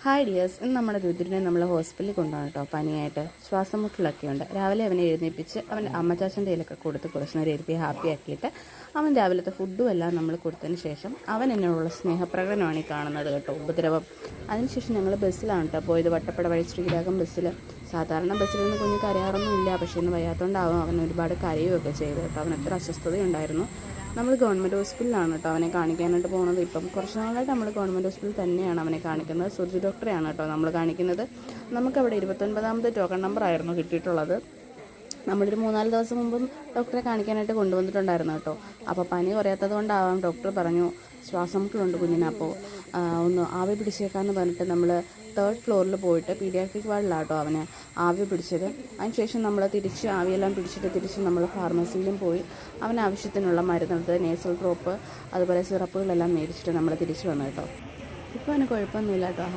Hi dears, ഇന്ന് നമ്മുടെ രുദ്രനെ നമ്മൾ ഹോസ്പിറ്റലിൽ കൊണ്ടുപോകണം കേട്ടോ. പനിയായിട്ട് ശ്വാസം മുട്ടലൊക്കെ ഉണ്ട്. രാവിലെ അവനെ എഴുന്നേൽപ്പിച്ച് അവൻ്റെ അമ്മച്ചാച്ചൻ്റെ കയ്യിലൊക്കെ കൊടുത്ത് കുറച്ച് നേരം ഇരുത്തി ഹാപ്പി ആക്കിയിട്ട് അവൻ രാവിലത്തെ ഫുഡും എല്ലാം നമ്മൾ കൊടുത്തതിന് ശേഷം അവൻ എന്നോടുള്ള സ്നേഹപ്രകടനമാണ് ഈ കാണുന്നത് കേട്ടോ, ഉപദ്രവം. അതിനുശേഷം ഞങ്ങൾ ബസ്സിലാണ് കേട്ടോ പോയത്, വട്ടപ്പട വഴി ശ്രീരാഗം ബസ്സിൽ. സാധാരണ ബസ്സിൽ നിന്ന് കുഞ്ഞ് കരയാറൊന്നുമില്ല, പക്ഷേ ഇന്ന് വയ്യാത്തതുകൊണ്ടാവും അവൻ ഒരുപാട് കരയുകയൊക്കെ ചെയ്തു കേട്ടോ. അവൻ എത്ര അസ്വസ്ഥതയുണ്ടായിരുന്നു. നമ്മൾ ഗവൺമെൻറ് ഹോസ്പിറ്റലിലാണ് കേട്ടോ അവനെ കാണിക്കാനായിട്ട് പോകുന്നത്. ഇപ്പം കുറച്ച് നാളായിട്ട് നമ്മൾ ഗവൺമെൻറ് ഹോസ്പിറ്റലിൽ തന്നെയാണ് അവനെ കാണിക്കുന്നത്. സുർജി ഡോക്ടറെയാണ് കേട്ടോ നമ്മൾ കാണിക്കുന്നത്. നമുക്കവിടെ 29ാമത്തെ ടോക്കൺ നമ്പറായിരുന്നു കിട്ടിയിട്ടുള്ളത്. നമ്മളൊരു 3-4 ദിവസം മുമ്പും ഡോക്ടറെ കാണിക്കാനായിട്ട് കൊണ്ടുവന്നിട്ടുണ്ടായിരുന്നു കേട്ടോ. അപ്പോൾ പനി കുറയാത്തത് കൊണ്ടാവാം ഡോക്ടർ പറഞ്ഞു ശ്വാസം മുട്ടലുണ്ട് കുഞ്ഞിന്, അപ്പോൾ ഒന്ന് ആവി പിടിച്ചേക്കാമെന്ന് പറഞ്ഞിട്ട് നമ്മൾ 3rd ഫ്ലോറിൽ പോയിട്ട് പീഡിയാട്രിക് വാർഡിലാട്ടോ അവന് ആവി പിടിച്ചത്. അതിനുശേഷം നമ്മൾ തിരിച്ച് ആവിയെല്ലാം പിടിച്ചിട്ട് തിരിച്ച് നമ്മൾ ഫാർമസിയിലും പോയി അവന് ആവശ്യത്തിനുള്ള മരുന്നെടുത്ത് നേസൽ ഡ്രോപ്പ് അതുപോലെ സിറപ്പുകളെല്ലാം മേടിച്ചിട്ട് നമ്മൾ തിരിച്ച് വന്നു കേട്ടോ. ഇപ്പോൾ അവന് കുഴപ്പമൊന്നുമില്ല കേട്ടോ.